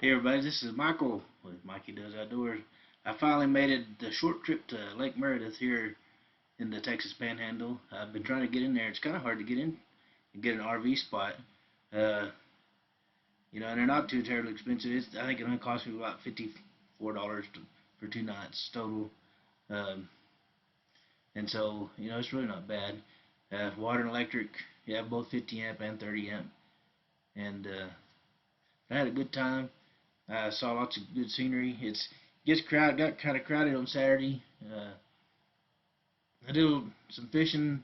Hey everybody, this is Michael with Mikey Does Outdoors. I finally made it the short trip to Lake Meredith here in the Texas Panhandle. I've been trying to get in there. It's kind of hard to get in and get an RV spot. Uh, and they're not too terribly expensive. I think it only cost me about $54 for 2 nights total. Um, and so, it's really not bad. Water and electric, you have both 50 amp and 30 amp. And I had a good time. I saw lots of good scenery. Got kind of crowded on Saturday. I did some fishing,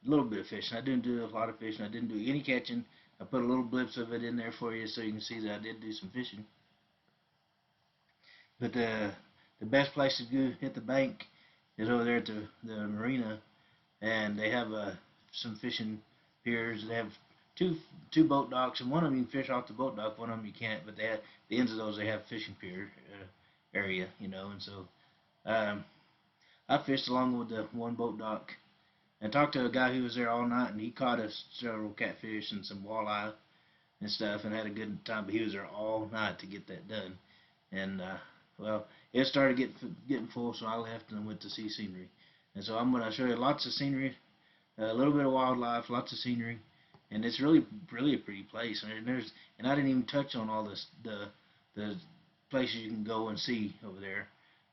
a little bit of fishing. I didn't do a lot of fishing. I didn't do any catching. I put a little blips of it in there for you so you can see that I did do some fishing. But the best place to go hit the bank is over there at the marina, and they have some fishing piers. They have two boat docks, and one of them you can fish off the boat dock, one of them you can't. But they have the ends of those, they have fishing pier area, and so I fished along with the one boat dock and talked to a guy who was there all night, and he caught us several catfish and some walleye and stuff, and had a good time. But he was there all night to get that done, and well, it started getting full, so I left and went to see scenery. And so I'm going to show you lots of scenery, a little bit of wildlife, lots of scenery. And it's really a pretty place. And I didn't even touch on all the places you can go and see over there.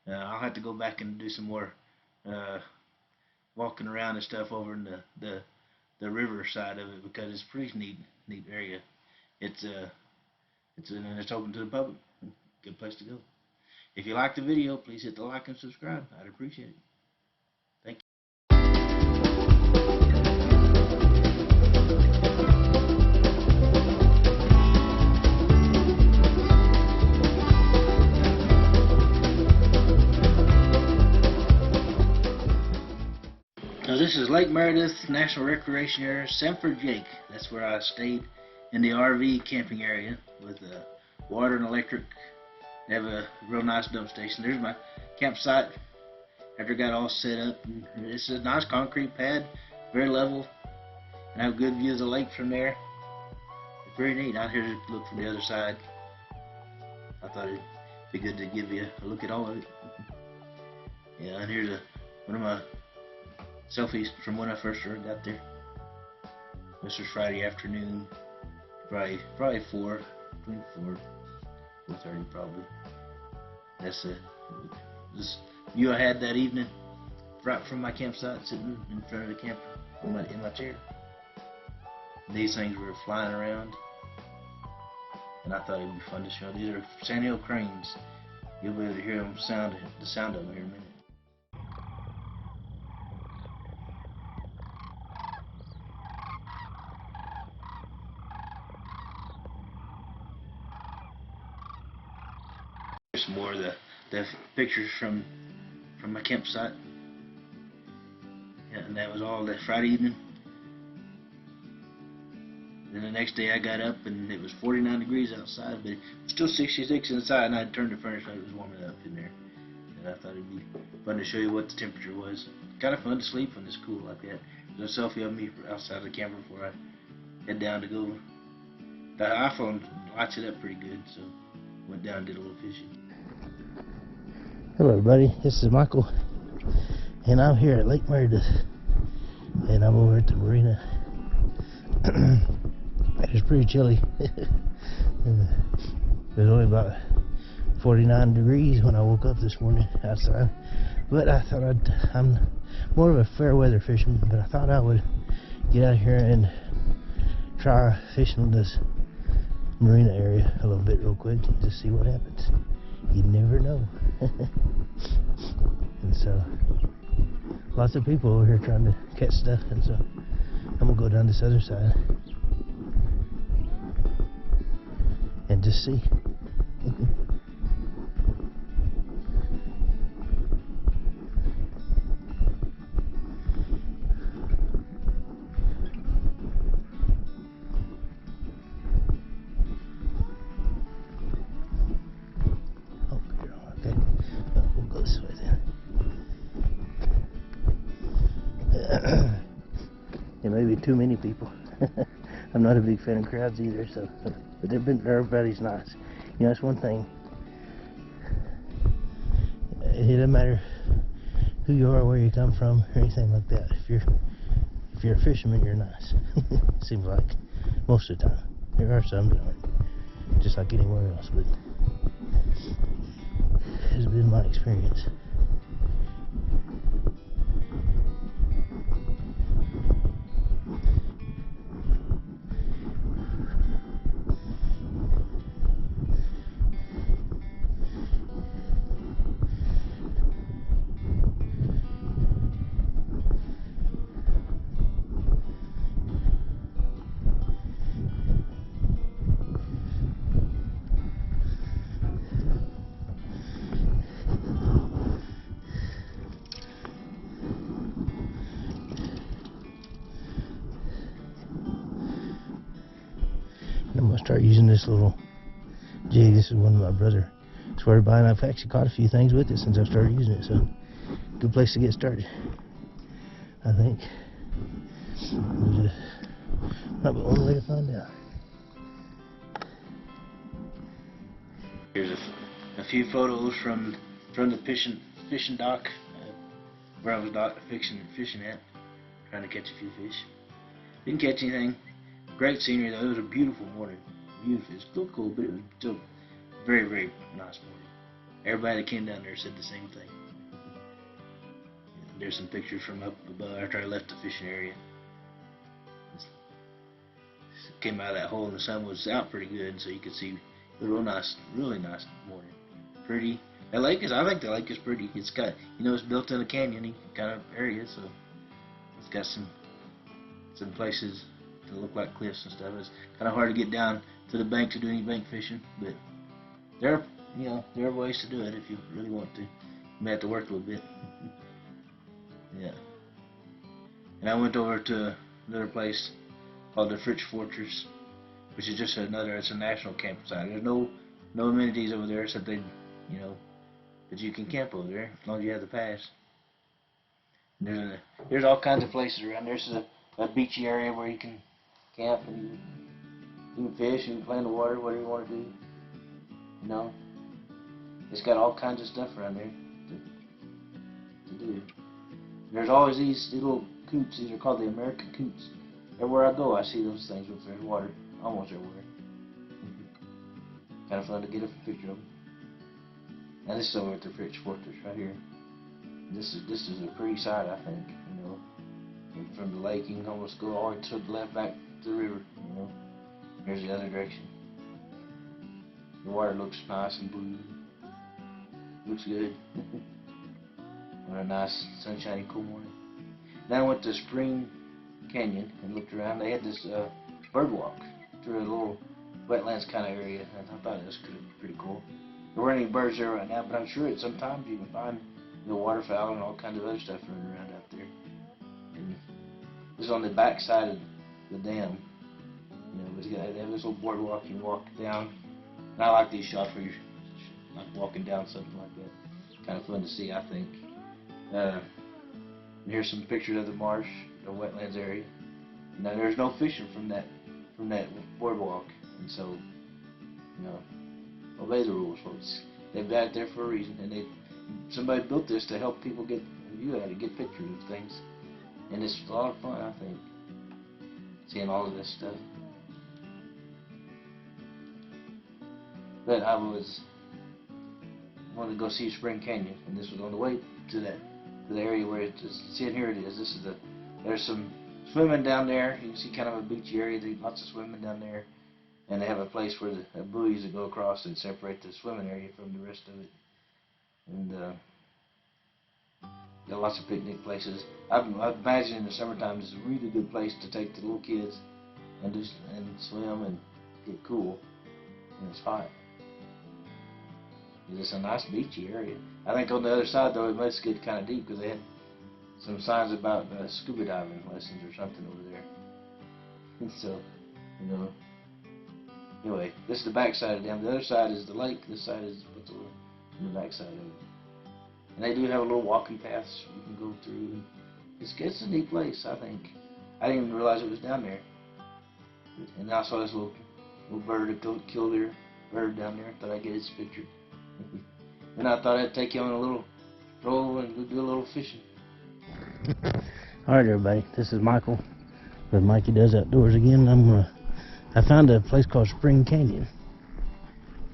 I'll have to go back and do some more walking around and stuff over in the river side of it, because it's a pretty neat area. It's open to the public. Good place to go. If you like the video, please hit the like and subscribe. I'd appreciate it. Thank you. Now this is Lake Meredith National Recreation Area, Sanford Lake. That's where I stayed in the RV camping area with water and electric. They have a real nice dump station. There's my campsite after I got all set up. And it's a nice concrete pad, very level, and I have a good view of the lake from there. It's very neat. Out here to look from the other side. I thought it'd be good to give you a look at all of it. Yeah, and here's one of my selfies from when I first got there. This was Friday afternoon, probably between 4:30 probably. That's this view I had that evening, right from my campsite, sitting in front of the camper in my chair. These things were flying around, and I thought it'd be fun to show. These are sandhill cranes. You'll be able to hear the sound of them here in a minute. Some more of the pictures from my campsite. Yeah, and that was all that Friday evening. Then the next day I got up and it was 49 degrees outside, but it was still 66 inside, and I had turned the furnace so it was warming up in there. And I thought it'd be fun to show you what the temperature was. Kind of fun to sleep when it's cool like that. There's a selfie of me outside the camper before I head down to go. The iPhone lights it up pretty good, so went down and did a little fishing. Hello everybody, this is Michael, and I'm here at Lake Meredith, and I'm over at the marina. It's pretty chilly. It was only about 49 degrees when I woke up this morning outside, but I thought I'm more of a fair weather fisherman, but I thought I would get out here and try fishing this marina area a little bit real quick and just see what happens. You never know. And so lots of people over here trying to catch stuff, and so I'm gonna go down this other side and just see. There may be too many people. I'm not a big fan of crowds either, so but everybody's nice. You know, that's one thing. It doesn't matter who you are, where you come from, or anything like that. If you're a fisherman, you're nice. Seems like most of the time. There are some that aren't, just like anywhere else, but it's been my experience. I'm going to start using this little jig. This is one of my brother swear by, and I've actually caught a few things with it since I started using it, so good place to get started, I think. We'll just might be one way to find out. Here's a few photos from the fishing dock where I was fishing at, trying to catch a few fish. Didn't catch anything. Great scenery though. It was a beautiful morning. Beautiful. It's still cool, but it was still very, very nice morning. Everybody that came down there said the same thing. There's some pictures from up above after I left the fishing area. Came out of that hole and the sun was out pretty good, so you could see a real nice, really nice morning. Pretty. That lake is, I think the lake is pretty. It's got, you know, it's built in a canyon kind of area, so it's got some places to look like cliffs and stuff. It's kind of hard to get down to the bank to do any bank fishing, but there are ways to do it if you really want to. You may have to work a little bit. Yeah. And I went over to another place called the Fritz Fortress, which is just it's a national campsite. There's no amenities over there except but you can camp over there as long as you have the pass. There's all kinds of places around there. There's a beachy area where you can camp and you can fish, you can play in the water, whatever you want to do. You know, it's got all kinds of stuff around there to do. There's always these little coots. These are called the American coots. Everywhere I go, I see those things if there's water almost everywhere. Kind of fun to get a picture of them. Now this is over at the Fritz Fortress right here. This is a pretty sight, I think. You know, and from the lake you can almost go all the way to the left back to the river. You know, here's the other direction. The water looks nice and blue. Looks good. On a nice sunshiny, cool morning. Then I went to Spring Canyon and looked around. They had this bird walk through a little wetlands kind of area, and I thought it was pretty cool. There weren't any birds there right now, but I'm sure that sometimes you can find waterfowl and all kinds of other stuff running around out there. And this is on the back side of the dam. You know, they have this little boardwalk you can walk down. And I like these shots where you're like walking down something like that. It's kind of fun to see, I think. And here's some pictures of the marsh, the wetlands area. Now there's no fishing from that boardwalk, and so obey the rules, folks. They've got it there for a reason, and somebody built this to help people get a view at it, get pictures of things, and it's a lot of fun, I think, seeing all of this stuff. But I wanted to go see Spring Canyon, and this was on the way to the area where it's see, here it is. There's some swimming down there. You can see kind of a beachy area. There's lots of swimming down there, and they have a place where the buoys that go across and separate the swimming area from the rest of it. And got lots of picnic places. I imagine in the summertime it's a really good place to take the little kids and swim and get cool. And it's hot. It's a nice beachy area. I think on the other side though it must get kind of deep because they had some signs about scuba diving lessons or something over there. And so, anyway, this is the back side of the dam. The other side is the lake. This side is what's over on the back side of it. And they do have a little walking path you can go through. It's a neat place, I think. I didn't even realize it was down there. And I saw this little bird that killed there bird down there. Thought I'd get his picture. And I thought I'd take you on a little stroll and go do a little fishing. Alright everybody, this is Michael with Mikey Does Outdoors again. I found a place called Spring Canyon,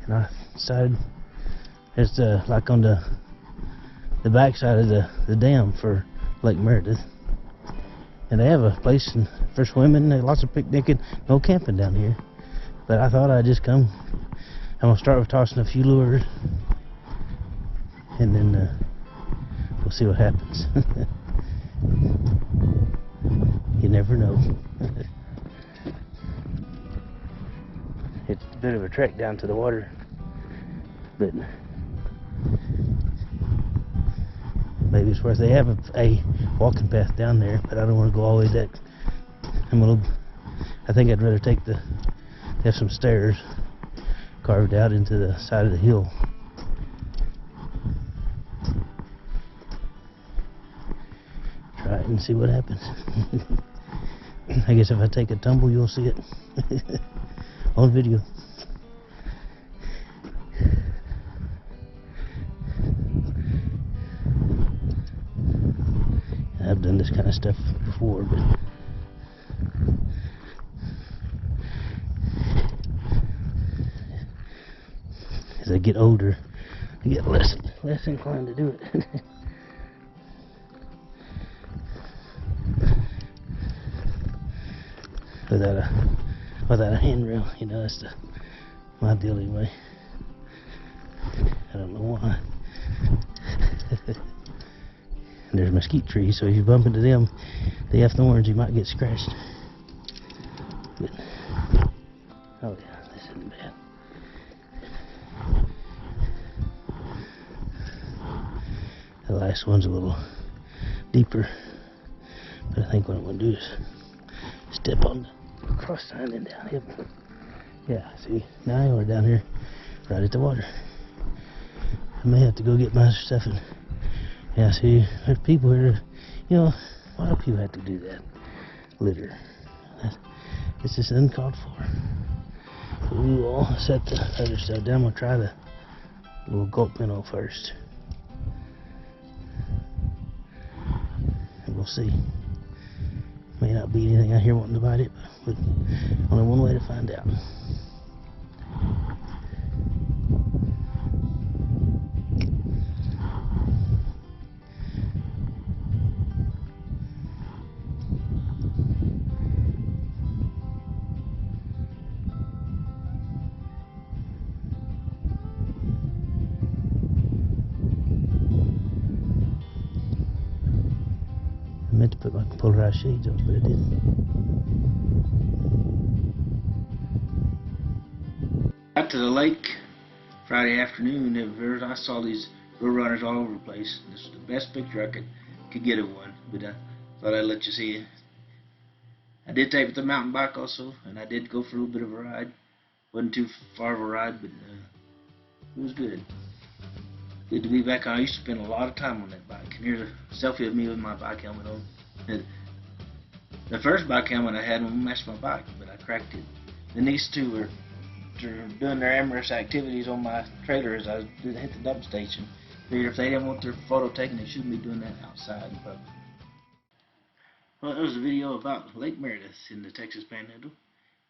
and I decided it's like on the backside of the dam for Lake Meredith, and they have a place for swimming, lots of picnicking, no camping down here. But I thought I'd just come. I'm gonna start with tossing a few lures, and then we'll see what happens. You never know. It's a bit of a trek down to the water, but maybe it's worth it. They have a walking path down there, but I don't want to go all the way that. I think I'd rather have some stairs carved out into the side of the hill. Try it and see what happens. I guess if I take a tumble, you'll see it on video. I've done this kind of stuff before, but as I get older, I get less inclined to do it. Without a handrail, you know, that's my deal anyway. I don't know why. There's mesquite trees, so if you bump into them, they have thorns, you might get scratched. But, oh yeah, this isn't bad. The last one's a little deeper, but I think what I'm going to do is step on the cross sign and down here. Yeah, see, now we're down here right at the water. I may have to go get my stuff and, yeah, see, there's people here, you know, why do people have to do that? Litter. It's just uncalled for. So we will set the other stuff down. I'm going to try the little gulp minnow first. And we'll see. May not be anything out here wanting to bite it, but only one way to find out. I meant to put my polarized shades on, but I didn't. Got to the lake Friday afternoon. I saw these runners all over the place. This was the best picture I could get of one, but I thought I'd let you see it. I did take the mountain bike also, and I did go for a little bit of a ride. Wasn't too far of a ride, but it was good. Good to be back. I used to spend a lot of time on that bike. And here's a selfie of me with my bike helmet on. The first bike helmet I had matched my bike, but I cracked it. Then these two were doing their amorous activities on my trailer as I hit the dump station. Figured if they didn't want their photo taken, they shouldn't be doing that outside in public. Well, that was a video about Lake Meredith in the Texas Panhandle.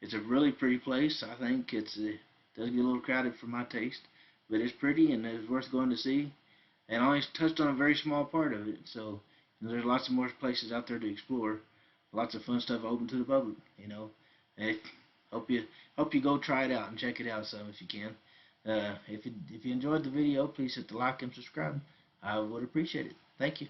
It's a really pretty place. I think it does get a little crowded for my taste, but it's pretty and it's worth going to see. And I only touched on a very small part of it, so there's lots of more places out there to explore. Lots of fun stuff open to the public, you know. And hope you go try it out and check it out some if you can. If you enjoyed the video, please hit the like and subscribe. I would appreciate it. Thank you.